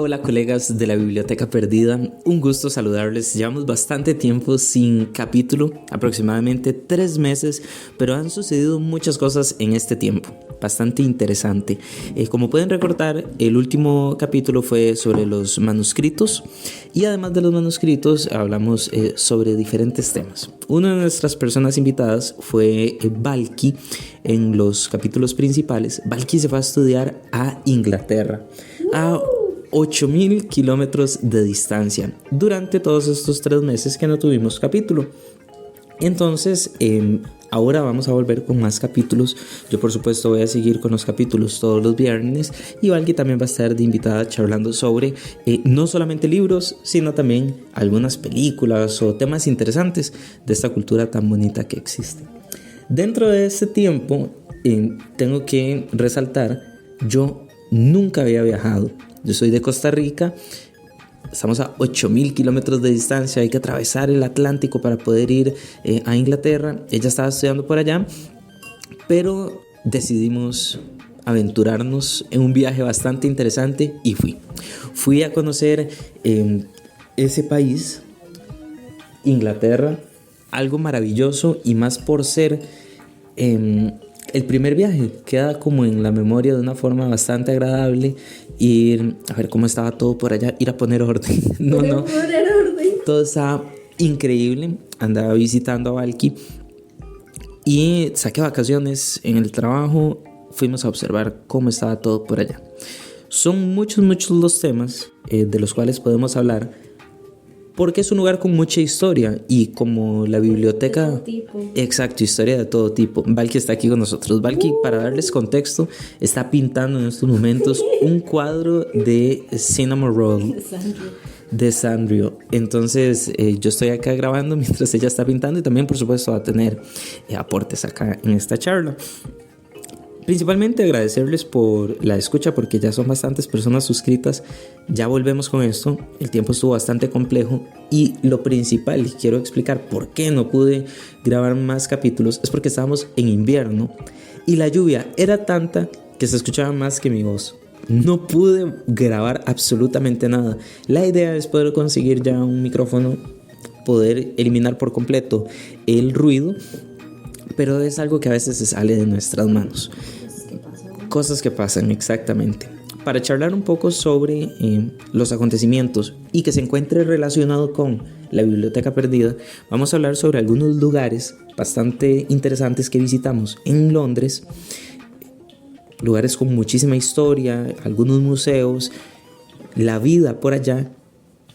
Hola colegas de la Biblioteca Perdida, un gusto saludarles. Llevamos bastante tiempo sin capítulo, aproximadamente 3 meses, pero han sucedido muchas cosas en este tiempo, bastante interesante. Como pueden recordar, el último capítulo fue sobre los manuscritos y además de los manuscritos hablamos sobre diferentes temas. Una de nuestras personas invitadas fue Valky. En los capítulos principales, Valky se fue a estudiar a Inglaterra, a 8.000 kilómetros de distancia durante todos estos 3 meses que no tuvimos capítulo. Entonces ahora vamos a volver con más capítulos. Yo por supuesto voy a seguir con los capítulos todos los viernes y Valky también va a estar de invitada charlando sobre no solamente libros, sino también algunas películas o temas interesantes de esta cultura tan bonita que existe. Dentro de este tiempo tengo que resaltar, yo nunca había viajado. Yo soy de Costa Rica, estamos a 8.000 kilómetros de distancia, hay que atravesar el Atlántico para poder ir a Inglaterra. Ella estaba estudiando por allá, pero decidimos aventurarnos en un viaje bastante interesante y fui a conocer ese país, Inglaterra, algo maravilloso y más por ser el primer viaje. Queda como en la memoria de una forma bastante agradable. Ir a ver cómo estaba todo por allá, ir a poner orden. No. Todo estaba increíble. Andaba visitando a Valky y saqué vacaciones en el trabajo. Fuimos a observar cómo estaba todo por allá. Son muchos los temas de los cuales podemos hablar, porque es un lugar con mucha historia y como la biblioteca... De todo tipo. Exacto, historia de todo tipo. Valky está aquí con nosotros. Valky, para darles contexto, está pintando en estos momentos un cuadro de Cinnamon Roll de Sanrio. Entonces yo estoy acá grabando mientras ella está pintando y también por supuesto va a tener aportes acá en esta charla. Principalmente agradecerles por la escucha, porque ya son bastantes personas suscritas. Ya volvemos con esto. El tiempo estuvo bastante complejo y lo principal, y quiero explicar por qué no pude grabar más capítulos, es porque estábamos en invierno y la lluvia era tanta que se escuchaba más que mi voz. No pude grabar absolutamente nada. La idea es poder conseguir ya un micrófono, poder eliminar por completo el ruido, pero es algo que a veces se sale de nuestras manos. Cosas que pasan, exactamente. Para charlar un poco sobre los acontecimientos y que se encuentre relacionado con la Biblioteca Perdida, vamos a hablar sobre algunos lugares bastante interesantes que visitamos en Londres. Lugares con muchísima historia, algunos museos, la vida por allá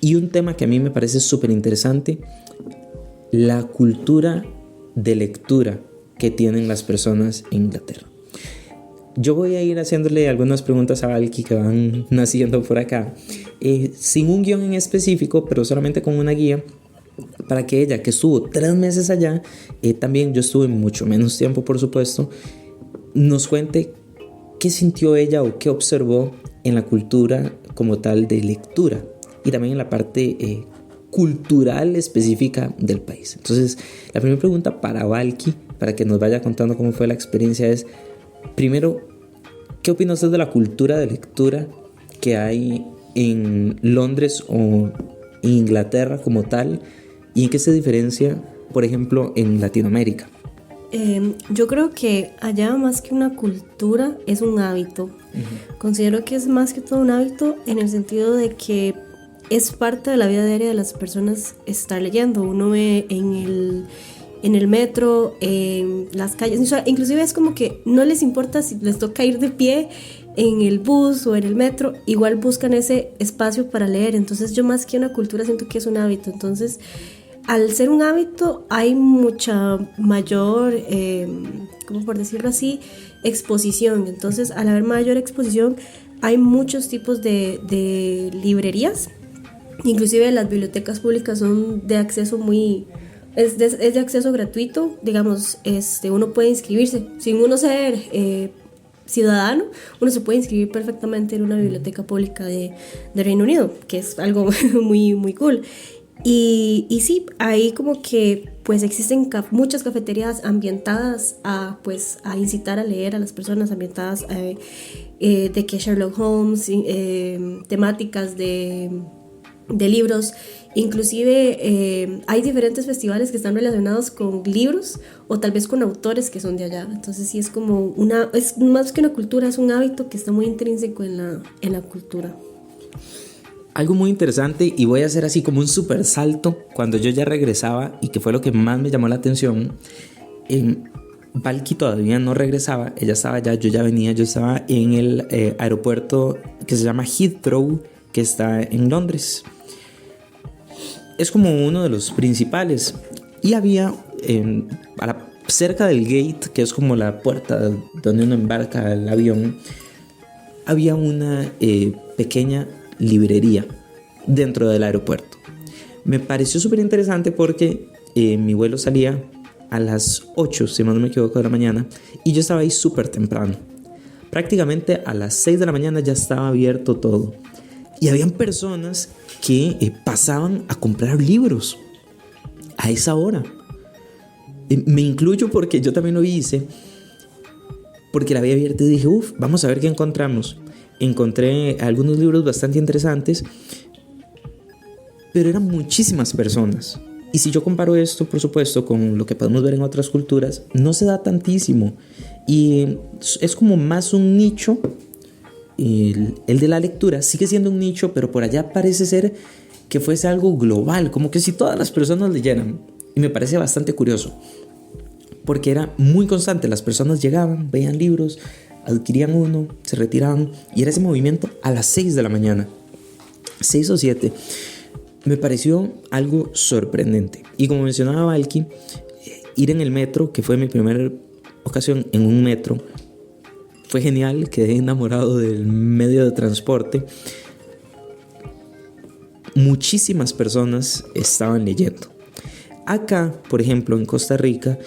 y un tema que a mí me parece súper interesante, la cultura de lectura que tienen las personas en Inglaterra. Yo voy a ir haciéndole algunas preguntas a Valky que van naciendo por acá, sin un guión en específico, pero solamente con una guía, para que ella, que estuvo 3 meses allá, también yo estuve mucho menos tiempo por supuesto, nos cuente qué sintió ella o qué observó en la cultura como tal de lectura y también en la parte cultural específica del país. Entonces, la primera pregunta para Valky, para que nos vaya contando cómo fue la experiencia, es: primero, ¿qué opina usted de la cultura de lectura que hay en Londres o en Inglaterra como tal? ¿Y en qué se diferencia, por ejemplo, en Latinoamérica? Yo creo que allá más que una cultura es un hábito. Considero que es más que todo un hábito en el sentido de que es parte de la vida diaria de las personas estar leyendo. Uno ve en el metro, en las calles, o sea, inclusive es como que no les importa si les toca ir de pie en el bus o en el metro, igual buscan ese espacio para leer. Entonces yo más que una cultura siento que es un hábito. Entonces al ser un hábito hay mucha mayor, como por decirlo así, exposición. Entonces al haber mayor exposición hay muchos tipos de librerías. Inclusive las bibliotecas públicas son de acceso es de acceso gratuito, digamos, uno puede inscribirse, sin uno ser ciudadano, uno se puede inscribir perfectamente en una biblioteca pública de Reino Unido, que es algo muy cool. Y sí, ahí como que pues existen muchas cafeterías ambientadas a incitar a leer a las personas, ambientadas de que Sherlock Holmes, temáticas de libros, inclusive hay diferentes festivales que están relacionados con libros o tal vez con autores que son de allá. Entonces sí es como es más que una cultura, es un hábito que está muy intrínseco en la cultura. Algo muy interesante, y voy a hacer así como un super salto, cuando yo ya regresaba, y que fue lo que más me llamó la atención, Valky todavía no regresaba, ella estaba allá, yo ya venía, yo estaba en el aeropuerto que se llama Heathrow, que está en Londres. Es como uno de los principales, y había cerca del gate, que es como la puerta donde uno embarca el avión, había una pequeña librería dentro del aeropuerto. Me pareció súper interesante porque mi vuelo salía a las 8, si no me equivoco, de la mañana, y yo estaba ahí súper temprano. Prácticamente a las 6 de la mañana ya estaba abierto todo, y habían personas que pasaban a comprar libros a esa hora. Me incluyo porque yo también lo hice, porque la había abierto y dije, vamos a ver qué encontramos. Encontré algunos libros bastante interesantes, pero eran muchísimas personas. Y si yo comparo esto, por supuesto, con lo que podemos ver en otras culturas, no se da tantísimo. Y es como más un nicho. El de la lectura sigue siendo un nicho, pero por allá parece ser que fuese algo global, como que si todas las personas leyeran. Y me parece bastante curioso, porque era muy constante. Las personas llegaban, veían libros, adquirían uno, se retiraban, y era ese movimiento a las 6 de la mañana, 6 o 7. Me pareció algo sorprendente. Y como mencionaba Valky, ir en el metro, que fue mi primera ocasión en un metro, fue genial. Quedé enamorado del medio de transporte. Muchísimas personas estaban leyendo. Acá, por ejemplo, en Costa Rica,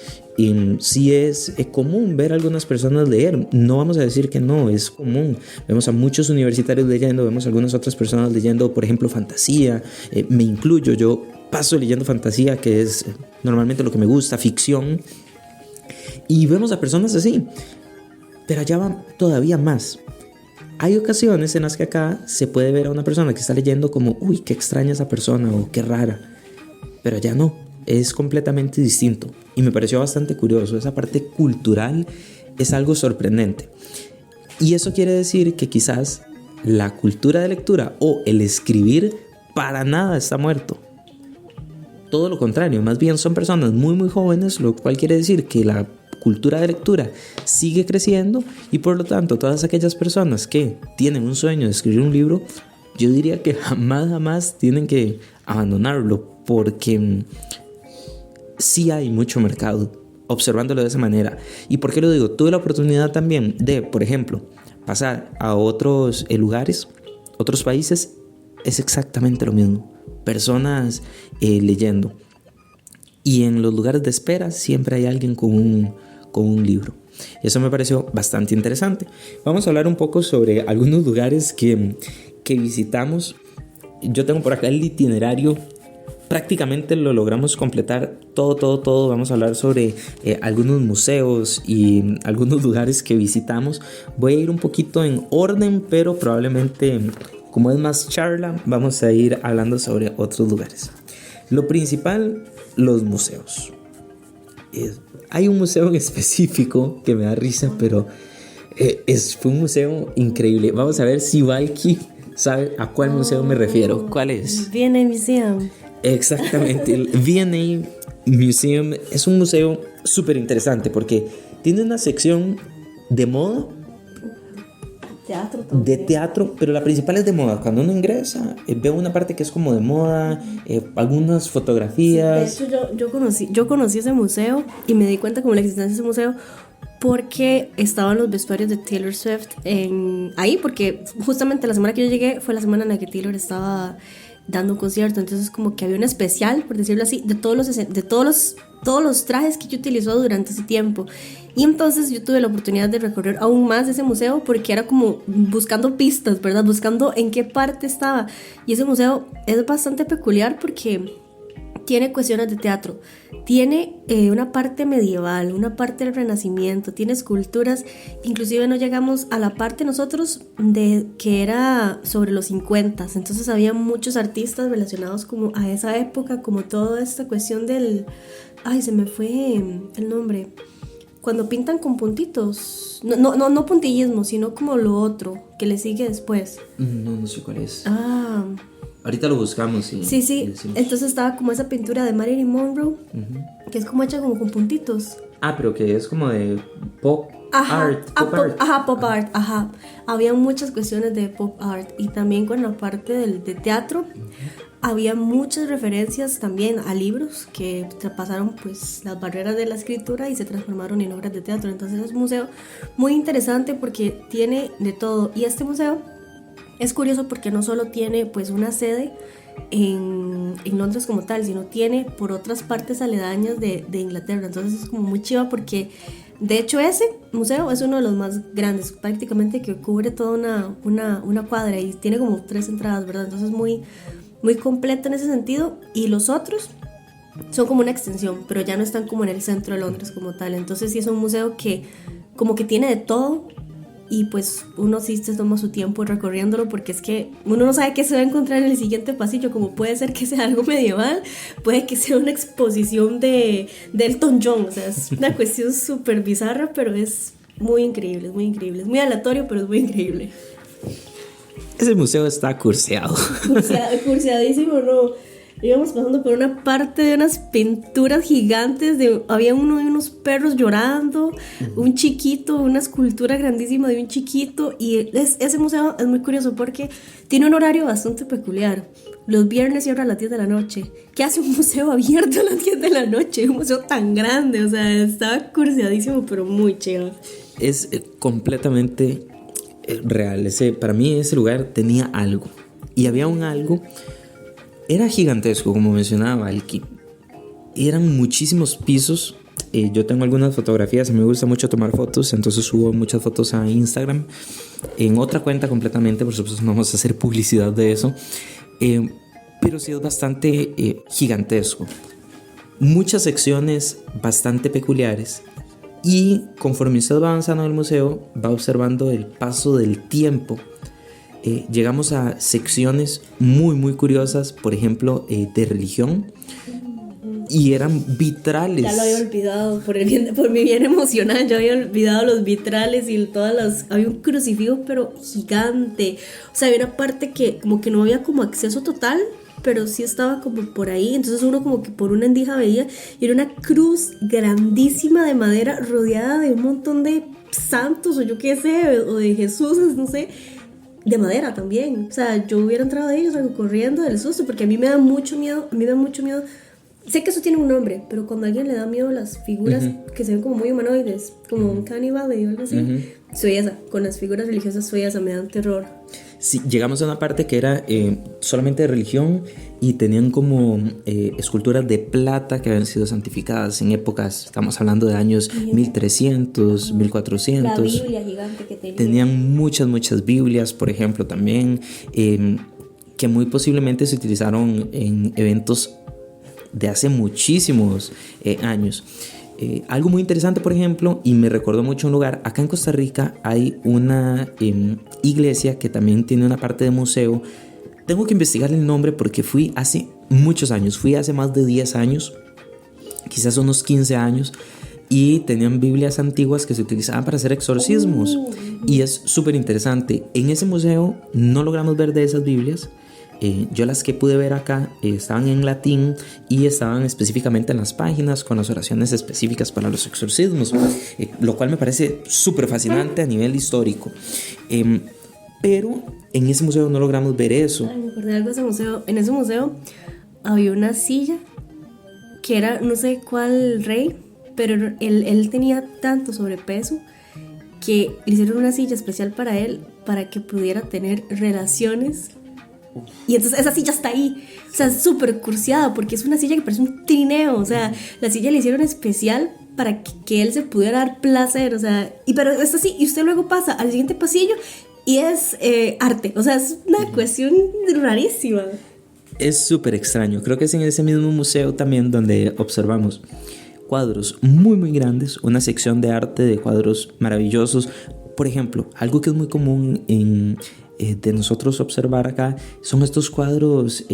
sí es común ver a algunas personas leer. No vamos a decir que no, es común. Vemos a muchos universitarios leyendo, vemos a algunas otras personas leyendo, por ejemplo, fantasía. Me incluyo, yo paso leyendo fantasía, que es normalmente lo que me gusta, ficción. Y vemos a personas así. Pero allá va todavía más. Hay ocasiones en las que acá se puede ver a una persona que está leyendo como, uy, qué extraña esa persona, o qué rara. Pero allá no. Es completamente distinto, y me pareció bastante curioso. Esa parte cultural es algo sorprendente, y eso quiere decir que quizás la cultura de lectura o el escribir para nada está muerto. Todo lo contrario, más bien son personas muy muy jóvenes, lo cual quiere decir que la cultura de lectura sigue creciendo, y por lo tanto todas aquellas personas que tienen un sueño de escribir un libro, yo diría que jamás tienen que abandonarlo, porque sí hay mucho mercado, observándolo de esa manera. ¿Y por qué lo digo? Tuve la oportunidad también de, por ejemplo, pasar a otros lugares, otros países. Es exactamente lo mismo. Personas leyendo. Y en los lugares de espera siempre hay alguien con un libro. Eso me pareció bastante interesante. Vamos a hablar un poco sobre algunos lugares que visitamos. Yo tengo por acá el itinerario. Prácticamente lo logramos completar todo. Vamos a hablar sobre algunos museos y algunos lugares que visitamos. Voy a ir un poquito en orden, pero probablemente, como es más charla, vamos a ir hablando sobre otros lugares. Lo principal, los museos. Hay un museo en específico que me da risa, pero fue un museo increíble. Vamos a ver si Valky sabe a cuál museo me refiero. ¿Cuál es? V&A Museum. Exactamente, el V&A Museum es un museo súper interesante porque tiene una sección de moda, teatro, pero la principal es de moda. Cuando uno ingresa, veo una parte que es como de moda, algunas fotografías. Sí, de hecho, yo conocí ese museo y me di cuenta como la existencia de ese museo porque estaban los vestuarios de Taylor Swift ahí, porque justamente la semana que yo llegué fue la semana en la que Taylor estaba dando un concierto. Entonces como que había un especial, por decirlo así, de todos los trajes que ella utilizó durante ese tiempo. Y entonces yo tuve la oportunidad de recorrer aún más ese museo, porque era como buscando pistas, ¿verdad? Buscando en qué parte estaba. Y ese museo es bastante peculiar porque tiene cuestiones de teatro, tiene una parte medieval, una parte del Renacimiento, tiene esculturas, inclusive no llegamos a la parte nosotros de que era sobre los 50, entonces había muchos artistas relacionados como a esa época, como toda esta cuestión del, ay, se me fue el nombre, cuando pintan con puntitos, no puntillismo, sino como lo otro que le sigue después. No sé cuál es. Ah, ahorita lo buscamos y sí. Entonces estaba como esa pintura de Marilyn Monroe, que es como hecha como con puntitos. Pero que es como de pop art. Pop art. Había muchas cuestiones de pop art. Y también con la parte de teatro, había muchas referencias también a libros que traspasaron pues las barreras de la escritura y se transformaron en obras de teatro. Entonces es un museo muy interesante porque tiene de todo. Y este museo es curioso porque no solo tiene pues una sede en Londres como tal, sino tiene por otras partes aledañas de Inglaterra. Entonces es como muy chiva porque de hecho ese museo es uno de los más grandes, prácticamente que cubre toda una cuadra y tiene como 3 entradas, ¿verdad? Entonces muy, muy completo en ese sentido. Y los otros son como una extensión, pero ya no están como en el centro de Londres como tal. Entonces sí es un museo que como que tiene de todo. Y pues uno sí se toma su tiempo recorriéndolo porque es que uno no sabe qué se va a encontrar en el siguiente pasillo, como puede ser que sea algo medieval, puede que sea una exposición de Elton John, o sea, es una cuestión súper bizarra, pero es muy increíble, es muy aleatorio, pero es muy increíble. Ese museo está curseado. Curseadísimo, ¿no? Íbamos pasando por una parte de unas pinturas gigantes, había uno de unos perros llorando, un chiquito, una escultura grandísima de un chiquito, y ese museo es muy curioso porque tiene un horario bastante peculiar. Los viernes cierra a las 10 de la noche. ¿Qué hace un museo abierto a las 10 de la noche? Un museo tan grande, o sea, estaba curseadísimo, pero muy chido. Es completamente real. Para mí ese lugar tenía algo, y había un algo. Era gigantesco, como mencionaba Valky. Eran muchísimos pisos. Yo tengo algunas fotografías, me gusta mucho tomar fotos, entonces subo muchas fotos a Instagram. En otra cuenta completamente, por supuesto no vamos a hacer publicidad de eso. Pero sí es bastante gigantesco. Muchas secciones bastante peculiares. Y conforme usted va avanzando en el museo, va observando el paso del tiempo. Llegamos a secciones muy muy curiosas, por ejemplo de religión, y eran vitrales. Ya lo había olvidado por mi bien emocional, ya había olvidado los vitrales y había un crucifijo pero gigante, o sea había una parte que como que no había como acceso total, pero sí estaba como por ahí, entonces uno como que por una endija veía, y era una cruz grandísima de madera rodeada de un montón de santos o yo qué sé, o de Jesús, no sé, de madera también. O sea, yo hubiera entrado a ellos corriendo del susto porque a mí me da mucho miedo. Sé que eso tiene un nombre, pero cuando a alguien le da miedo las figuras que se ven como muy humanoides, como un caníbal o algo así, soy esa. Con las figuras religiosas soy esa, me dan terror. Sí, llegamos a una parte que era solamente de religión, y tenían como esculturas de plata que habían sido santificadas en épocas, estamos hablando de años 1300, 1400. La Biblia gigante que tenían. Tenían muchas Biblias, por ejemplo, también, que muy posiblemente se utilizaron en eventos de hace muchísimos años. Algo muy interesante, por ejemplo, y me recordó mucho un lugar, acá en Costa Rica hay una iglesia que también tiene una parte de museo. Tengo que investigar el nombre porque fui hace muchos años, fui hace más de 10 años, quizás unos 15 años, y tenían Biblias antiguas que se utilizaban para hacer exorcismos, y es súper interesante. En ese museo no logramos ver de esas Biblias. Yo las que pude ver acá estaban en latín y estaban específicamente en las páginas con las oraciones específicas para los exorcismos, lo cual me parece súper fascinante a nivel histórico. Pero en ese museo no logramos ver eso. Ay, me acordé de algo de ese museo. En ese museo había una silla que era no sé cuál rey, pero él tenía tanto sobrepeso que le hicieron una silla especial para él para que pudiera tener relaciones. Y entonces esa silla está ahí, o sea, es súper cursiada porque es una silla que parece un trineo, o sea, la silla le hicieron especial para que él se pudiera dar placer, o sea, pero es así, y usted luego pasa al siguiente pasillo y es arte, o sea, es una cuestión rarísima. Es súper extraño. Creo que es en ese mismo museo también donde observamos cuadros muy muy grandes, una sección de arte de cuadros maravillosos. Por ejemplo, algo que es muy común de nosotros observar acá son estos cuadros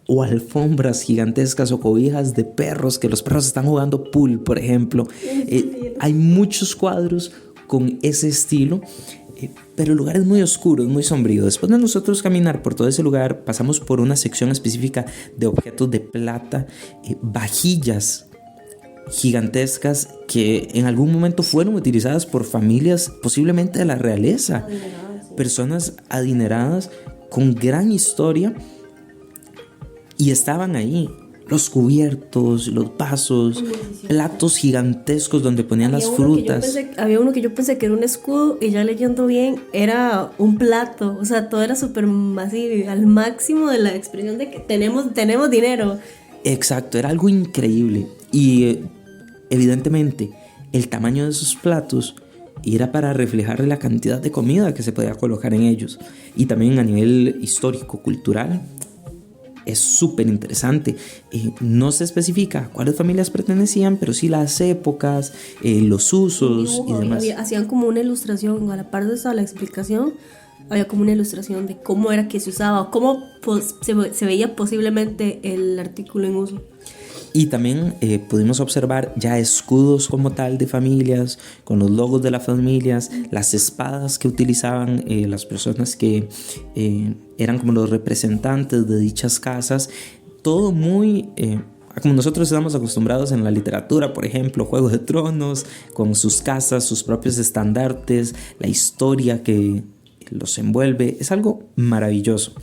o alfombras gigantescas o cobijas de perros, que los perros están jugando pool, por ejemplo. Hay muchos cuadros con ese estilo, pero el lugar es muy oscuro, es muy sombrío. Después de nosotros caminar por todo ese lugar, pasamos por una sección específica de objetos de plata, vajillas gigantescas que en algún momento fueron utilizadas por familias posiblemente de la realeza, personas adineradas con gran historia, y estaban ahí los cubiertos, los vasos, platos gigantescos donde ponían las frutas. Había uno que yo pensé que era un escudo, y ya leyendo bien era un plato. O sea, todo era súper masivo, al máximo de la expresión de que tenemos dinero. Exacto, era algo increíble. Y evidentemente el tamaño de esos platos era para reflejar la cantidad de comida que se podía colocar en ellos. Y también a nivel histórico, cultural, es súper interesante. No se especifica a cuáles familias pertenecían, pero sí las épocas, los usos y demás. Hacían como una ilustración, a la par de esa, la explicación, había como una ilustración de cómo era que se usaba, o cómo se veía posiblemente el artículo en uso. Y también pudimos observar ya escudos como tal de familias, con los logos de las familias, las espadas que utilizaban las personas que eran como los representantes de dichas casas. Todo muy como nosotros estamos acostumbrados en la literatura, por ejemplo, Juego de Tronos, con sus casas, sus propios estandartes, la historia que los envuelve. Es algo maravilloso.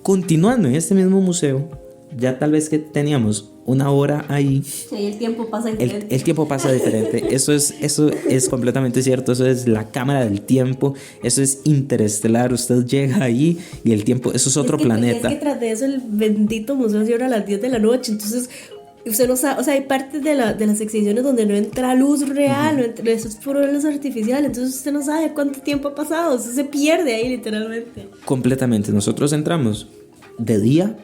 Continuando en este mismo museo, ya tal vez que teníamos una hora ahí. Sí, el tiempo pasa diferente. El tiempo pasa diferente. Eso es completamente cierto. Eso es la cámara del tiempo. Eso es interestelar. Usted llega ahí y el tiempo, eso es otro planeta. Es que tras de eso el bendito museo cierra a las 10 de la noche. Entonces usted no sabe, o sea, hay partes de las exhibiciones donde no entra luz real, no entra, eso es puro luz artificial. Entonces usted no sabe cuánto tiempo ha pasado. Usted se pierde ahí literalmente. Completamente. Nosotros entramos de día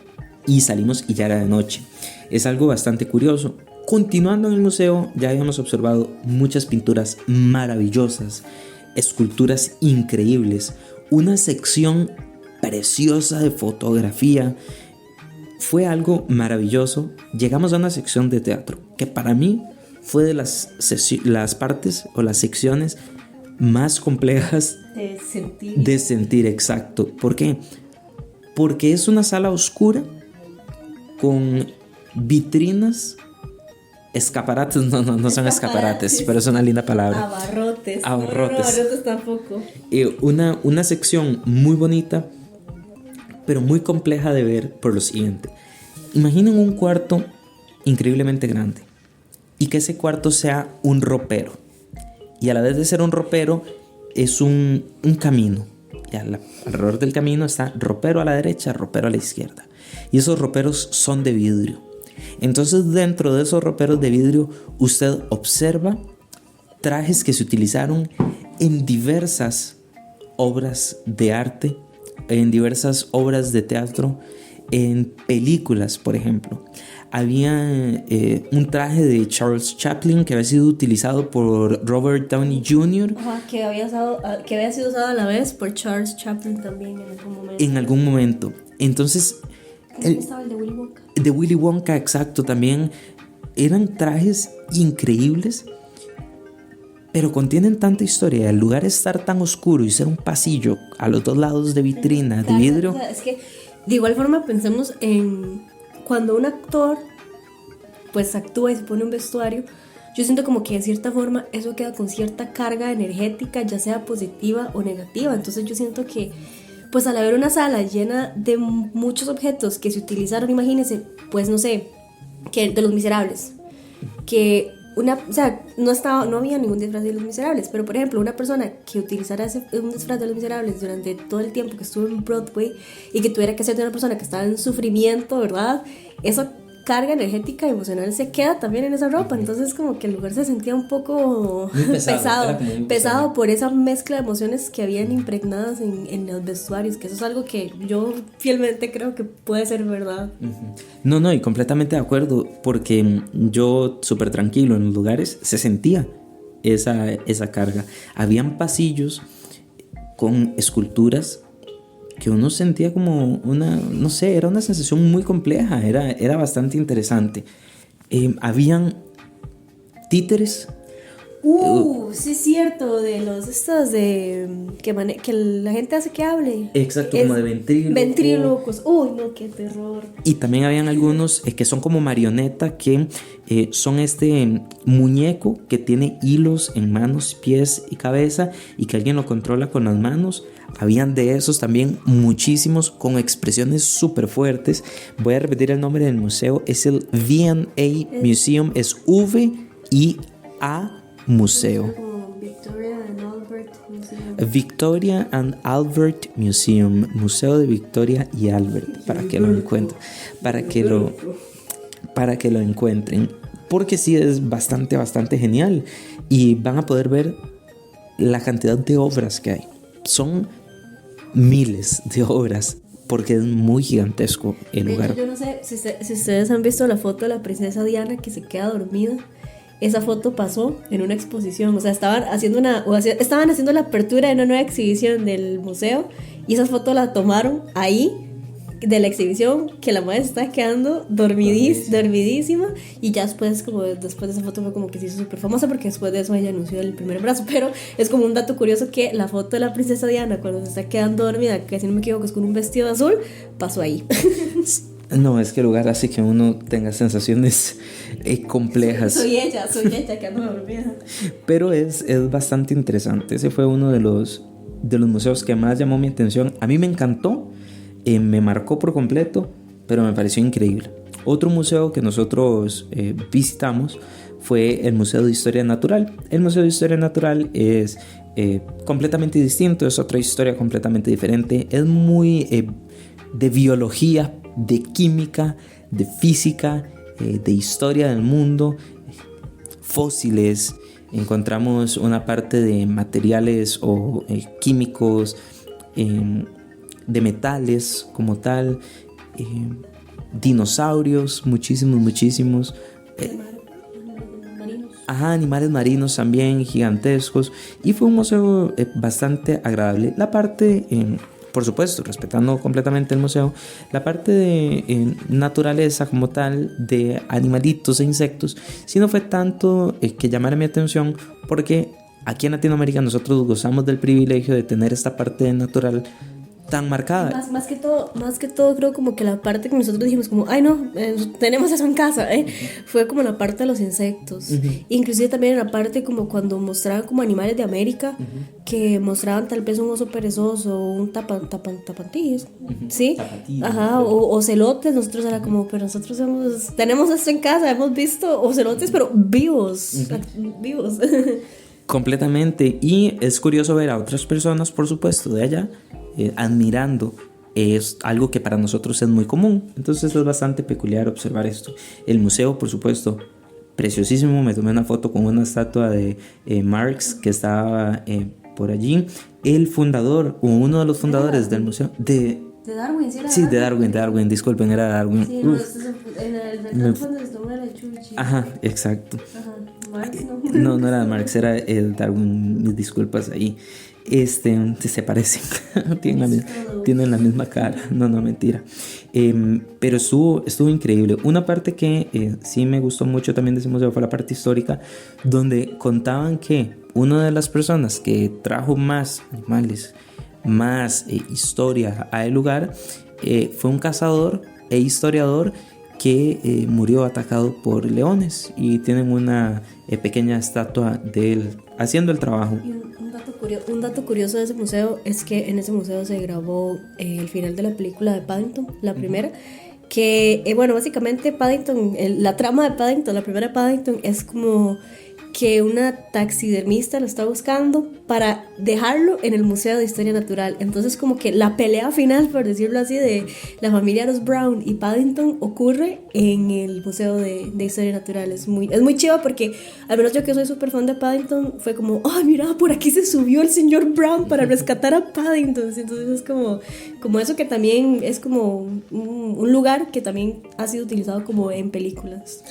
y salimos y ya era de noche. Es algo bastante curioso. Continuando en el museo, ya habíamos observado muchas pinturas maravillosas, esculturas increíbles, una sección preciosa de fotografía. Fue algo maravilloso. Llegamos a una sección de teatro que para mí fue de las partes o las secciones más complejas de sentir. Exacto. ¿Por qué? Porque es una sala oscura con vitrinas, escaparates, no son escaparates, pero es una linda palabra. Abarrotes. Abarrotes. No, abarrotes tampoco. Una sección muy bonita, pero muy compleja de ver por lo siguiente. Imaginen un cuarto increíblemente grande y que ese cuarto sea un ropero. Y a la vez de ser un ropero, es un camino. Y alrededor del camino está ropero a la derecha, ropero a la izquierda. Y esos roperos son de vidrio. Entonces dentro de esos roperos de vidrio usted observa trajes que se utilizaron en diversas obras de arte, en diversas obras de teatro, en películas, por ejemplo. Había un traje de Charles Chaplin que había sido utilizado por Robert Downey Jr. Ajá, que había sido usado a la vez por Charles Chaplin también en algún momento. En algún momento. Entonces, estaba el de Willy Wonka. De Willy Wonka, exacto, también. Eran trajes increíbles, pero contienen tanta historia. El lugar estar tan oscuro y ser un pasillo a los dos lados de vitrina, de vidrio. O sea, es que de igual forma pensemos en cuando un actor pues actúa y se pone un vestuario. Yo siento como que de cierta forma eso queda con cierta carga energética, ya sea positiva o negativa. Entonces yo siento que pues al haber una sala llena de muchos objetos que se utilizaron, imagínense, pues no sé, que de Los Miserables, que o sea, no había ningún disfraz de Los Miserables, pero por ejemplo una persona que utilizara un disfraz de Los Miserables durante todo el tiempo que estuvo en Broadway y que tuviera que ser de una persona que estaba en sufrimiento, ¿verdad? Eso carga energética y emocional se queda también en esa ropa. Entonces como que el lugar se sentía un poco pesado por esa mezcla de emociones que habían impregnadas en los vestuarios, que eso es algo que yo fielmente creo que puede ser verdad. No, y completamente de acuerdo, porque yo súper tranquilo en los lugares se sentía esa carga. Habían pasillos con esculturas que uno sentía como no sé, era una sensación muy compleja, era bastante interesante. Habían títeres. Sí es cierto, de estos de que la gente hace que hable. Exacto, como de ventrílocos. Uy, no, qué terror. Y también habían algunos que son como marionetas, que son este muñeco que tiene hilos en manos, pies y cabeza, y que alguien lo controla con las manos. Habían de esos también muchísimos con expresiones súper fuertes. Voy a repetir el nombre del museo, es el V&A Museum, es V-I-A Museo. Victoria and Albert Museum, Museo de Victoria y Albert, para que lo encuentren, para que lo encuentren, porque sí es bastante genial, y van a poder ver la cantidad de obras que hay. Son miles de obras, porque es muy gigantesco el lugar. Yo no sé si ustedes han visto la foto de la princesa Diana que se queda dormida. Esa foto pasó en una exposición, o sea, estaban haciendo la apertura de una nueva exhibición del museo, y esa foto la tomaron ahí de la exhibición, que la madre se está quedando dormidísima, y ya después de esa foto fue como que se hizo súper famosa, porque después de eso ella anunció el primer embarazo. Pero es como un dato curioso que la foto de la princesa Diana cuando se está quedando dormida, que si no me equivoco es con un vestido azul, pasó ahí. No, es que el lugar hace que uno tenga sensaciones complejas. Soy ella que ando dormida. Pero es bastante interesante. Ese fue uno de los museos que más llamó mi atención. A mí me encantó, me marcó por completo, pero me pareció increíble. Otro museo que nosotros visitamos fue el Museo de Historia Natural. El Museo de Historia Natural es completamente distinto, es otra historia completamente diferente. Es muy de biología, de química, de física, de historia del mundo, fósiles. Encontramos una parte de materiales o químicos, de metales como tal, dinosaurios, muchísimos. Animales marinos también gigantescos, y fue un museo bastante agradable. La parte por supuesto, respetando completamente el museo, la parte de naturaleza como tal, de animalitos e insectos, sí no fue tanto que llamara mi atención, porque aquí en Latinoamérica nosotros gozamos del privilegio de tener esta parte natural tan marcada. Más que todo creo como que la parte que nosotros dijimos como, ay no, tenemos eso en casa, fue como la parte de los insectos. Inclusive también en la parte como cuando mostraban como animales de América, que mostraban tal vez un oso perezoso, un tapantillos, ¿sí? Ajá, o celotes. Nosotros era como, pero nosotros tenemos esto en casa, hemos visto ocelotes pero vivos. Completamente. Y es curioso ver a otras personas, por supuesto, de allá admirando. Es algo que para nosotros es muy común, entonces es bastante peculiar observar esto. El museo, por supuesto, preciosísimo. Me tomé una foto con una estatua de Marx que estaba por allí. El fundador, o uno de los fundadores del museo de Darwin, sí, de Darwin, disculpen, era Darwin. Sí, no, en el cuando se tomó la chuchi. Ajá, exacto. Ajá, Marx no era Marx, era el Darwin, mis disculpas ahí. Se parecen, tienen la misma cara, no, mentira. Pero estuvo increíble. Una parte que sí me gustó mucho también de ese museo fue la parte histórica, donde contaban que una de las personas que trajo más animales, más historia al lugar, fue un cazador e historiador que murió atacado por leones, y tienen una pequeña estatua de él haciendo el trabajo. Un dato curioso de ese museo es que en ese museo se grabó el final de la película de Paddington, la primera, que básicamente Paddington, la trama de Paddington, la primera Paddington, es como que una taxidermista lo está buscando para dejarlo en el Museo de Historia Natural. Entonces como que la pelea final, por decirlo así, de la familia Los Brown y Paddington ocurre en el Museo de Historia Natural. Es muy chido porque al menos yo, que soy súper fan de Paddington, fue como, oh, mira, por aquí se subió el señor Brown para rescatar a Paddington. Entonces es como eso, que también es como un lugar que también ha sido utilizado como en películas.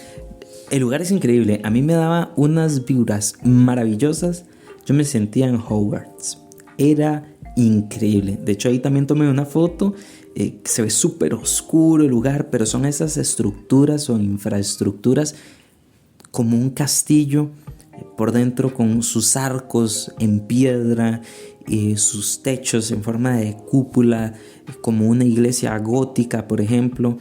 El lugar es increíble, a mí me daba unas vibras maravillosas, yo me sentía en Hogwarts, era increíble. De hecho ahí también tomé una foto, se ve súper oscuro el lugar, pero son esas estructuras o infraestructuras como un castillo por dentro, con sus arcos en piedra, sus techos en forma de cúpula, como una iglesia gótica, por ejemplo.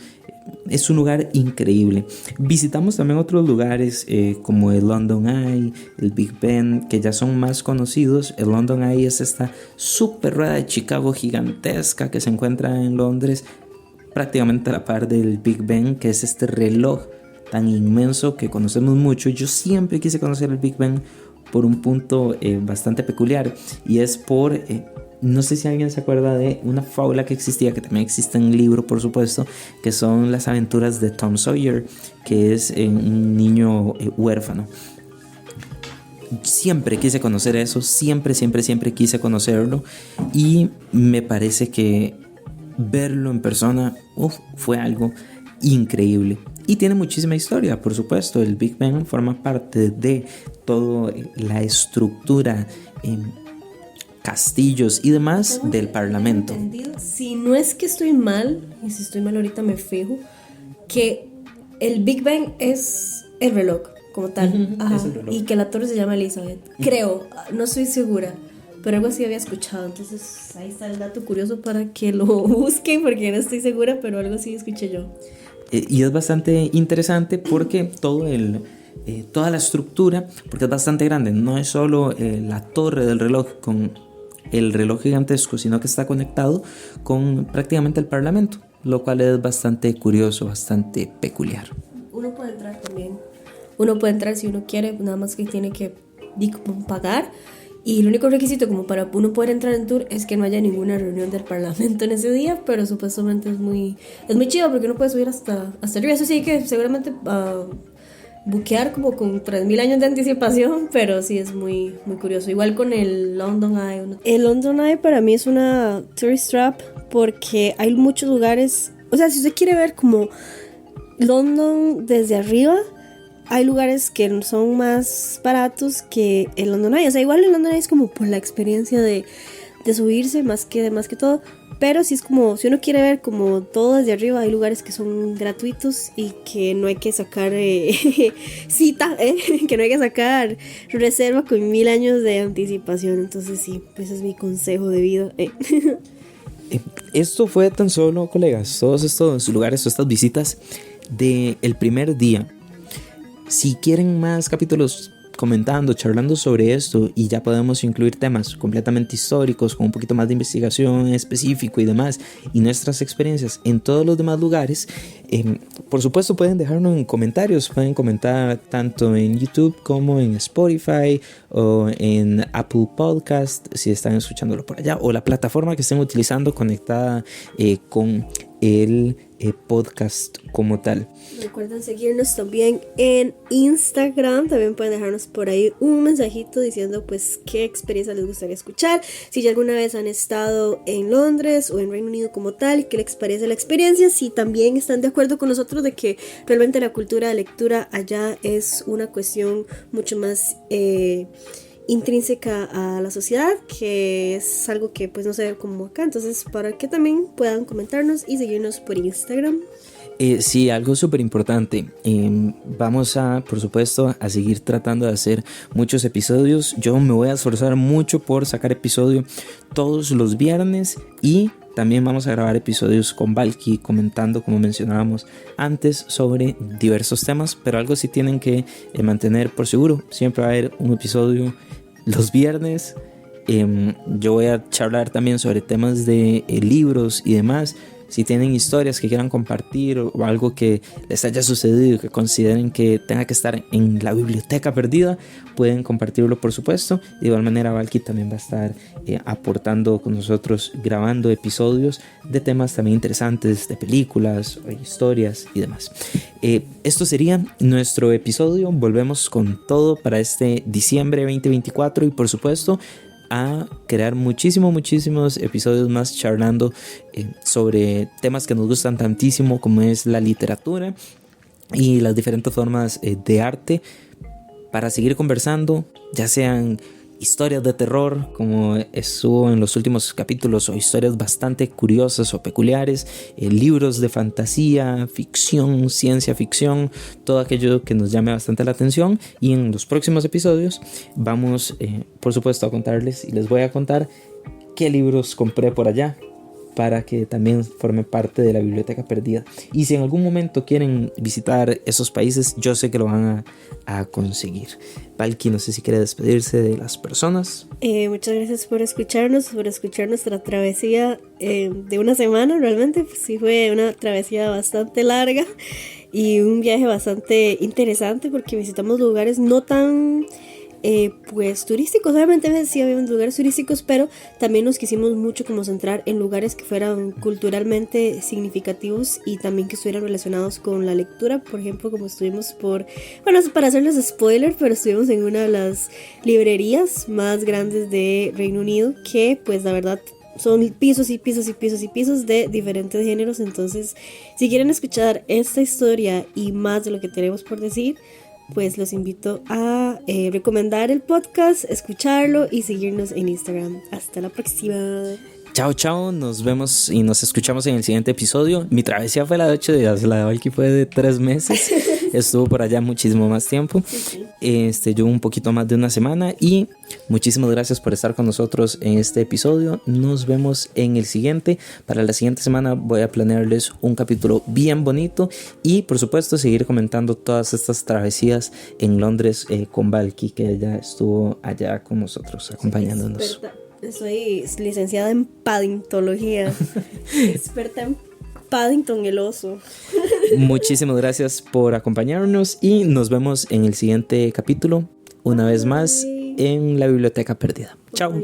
Es un lugar increíble. Visitamos también otros lugares como el London Eye, el Big Ben, que ya son más conocidos. El London Eye es esta super rueda de Chicago gigantesca que se encuentra en Londres, prácticamente a la par del Big Ben, que es este reloj tan inmenso que conocemos mucho. Yo siempre quise conocer el Big Ben por un punto bastante peculiar, y es por... no sé si alguien se acuerda de una fábula que existía, que también existe en el libro, por supuesto, que son las aventuras de Tom Sawyer, que es un niño huérfano. Siempre quise conocer eso, siempre quise conocerlo, y me parece que verlo en persona fue algo increíble. Y tiene muchísima historia, por supuesto. El Big Ben forma parte de toda la estructura castillos y demás del Parlamento. Si no es que estoy mal, y si estoy mal ahorita me fijo, que el Big Ben es el reloj como tal. Ajá, y que la torre se llama Elizabeth. Creo, no estoy segura, pero algo así había escuchado. Entonces ahí está el dato curioso para que lo busquen, porque no estoy segura, pero algo así escuché yo. Y es bastante interesante porque toda la estructura, porque es bastante grande, no es solo la torre del reloj con el reloj gigantesco, sino que está conectado con prácticamente el Parlamento, lo cual es bastante curioso, bastante peculiar. Uno puede entrar también. Uno puede entrar si uno quiere, nada más que tiene que pagar. Y el único requisito como para uno poder entrar en tour es que no haya ninguna reunión del Parlamento en ese día, pero supuestamente es muy chido porque uno puede subir hasta arriba. Eso sí que seguramente buquear como con 3.000 años de anticipación, pero sí es muy curioso. Igual con el London Eye. El London Eye para mí es una tourist trap porque hay muchos lugares, o sea, si usted quiere ver como London desde arriba, hay lugares que son más baratos que el London Eye. O sea, igual el London Eye es como por la experiencia de subirse más que todo. Pero si es como, si uno quiere ver como todo desde arriba, hay lugares que son gratuitos y que no hay que sacar cita, que no hay que sacar reserva con 1.000 años de anticipación. Entonces sí, ese es mi consejo de vida. Esto fue tan solo, colegas, todos estos lugares, todas estas visitas del primer día. Si quieren más capítulos comentando, charlando sobre esto, y ya podemos incluir temas completamente históricos con un poquito más de investigación específico y demás, y nuestras experiencias en todos los demás lugares, por supuesto pueden dejarnos en comentarios, pueden comentar tanto en YouTube como en Spotify o en Apple Podcast si están escuchándolo por allá, o la plataforma que estén utilizando conectada con el podcast como tal. Recuerden seguirnos también en Instagram. También pueden dejarnos por ahí un mensajito diciendo pues qué experiencia les gustaría escuchar, si ya alguna vez han estado en Londres o en Reino Unido como tal, qué les parece la experiencia, si también están de acuerdo con nosotros de que realmente la cultura de lectura allá es una cuestión mucho más intrínseca a la sociedad, que es algo que pues no se ve como acá. Entonces, para que también puedan comentarnos y seguirnos por Instagram. Sí, algo súper importante. Vamos a, por supuesto, a seguir tratando de hacer muchos episodios. Yo me voy a esforzar mucho por sacar episodio todos los viernes, y también vamos a grabar episodios con Valky comentando, como mencionábamos antes, sobre diversos temas, pero algo sí tienen que mantener por seguro. Siempre va a haber un episodio los viernes. Yo voy a charlar también sobre temas de libros y demás, Si tienen historias que quieran compartir o algo que les haya sucedido y que consideren que tenga que estar en la biblioteca perdida, pueden compartirlo, por supuesto. De igual manera, Valky también va a estar aportando con nosotros, grabando episodios de temas también interesantes, de películas, historias y demás. Esto sería nuestro episodio. Volvemos con todo para este diciembre 2024 y por supuesto a crear muchísimos episodios más charlando sobre temas que nos gustan tantísimo como es la literatura y las diferentes formas de arte, para seguir conversando, ya sean historias de terror como estuvo en los últimos capítulos, o historias bastante curiosas o peculiares, libros de fantasía, ficción, ciencia ficción, todo aquello que nos llame bastante la atención. Y en los próximos episodios vamos por supuesto a contarles, y les voy a contar qué libros compré por allá para que también forme parte de la biblioteca perdida. Y si en algún momento quieren visitar esos países, yo sé que lo van a conseguir. Valky, no sé si quiere despedirse de las personas. Muchas gracias por escuchar nuestra travesía de una semana. Realmente pues, sí fue una travesía bastante larga y un viaje bastante interesante, porque visitamos lugares no tan pues turísticos. Obviamente sí había lugares turísticos, pero también nos quisimos mucho como centrar en lugares que fueran culturalmente significativos y también que estuvieran relacionados con la lectura. Por ejemplo, como estuvimos para hacerles spoiler, pero estuvimos en una de las librerías más grandes de Reino Unido, que pues la verdad son pisos y pisos y pisos y pisos de diferentes géneros. Entonces, si quieren escuchar esta historia y más de lo que tenemos por decir, pues los invito a recomendar el podcast, escucharlo y seguirnos en Instagram. Hasta la próxima. Chao, nos vemos y nos escuchamos en el siguiente episodio. Mi travesía fue la de 8 días, la de Valky fue de 3 meses. Estuvo por allá muchísimo más tiempo. Yo un poquito más de una semana. Y muchísimas gracias por estar con nosotros en este episodio. Nos vemos en el siguiente. Para la siguiente semana voy a planearles un capítulo bien bonito. Y por supuesto seguir comentando todas estas travesías en Londres con Valky, que ella estuvo allá con nosotros acompañándonos. Soy licenciada en paddingtología, experta en Paddington el oso. Muchísimas gracias por acompañarnos y nos vemos en el siguiente capítulo, una vez más en la biblioteca perdida. Chao.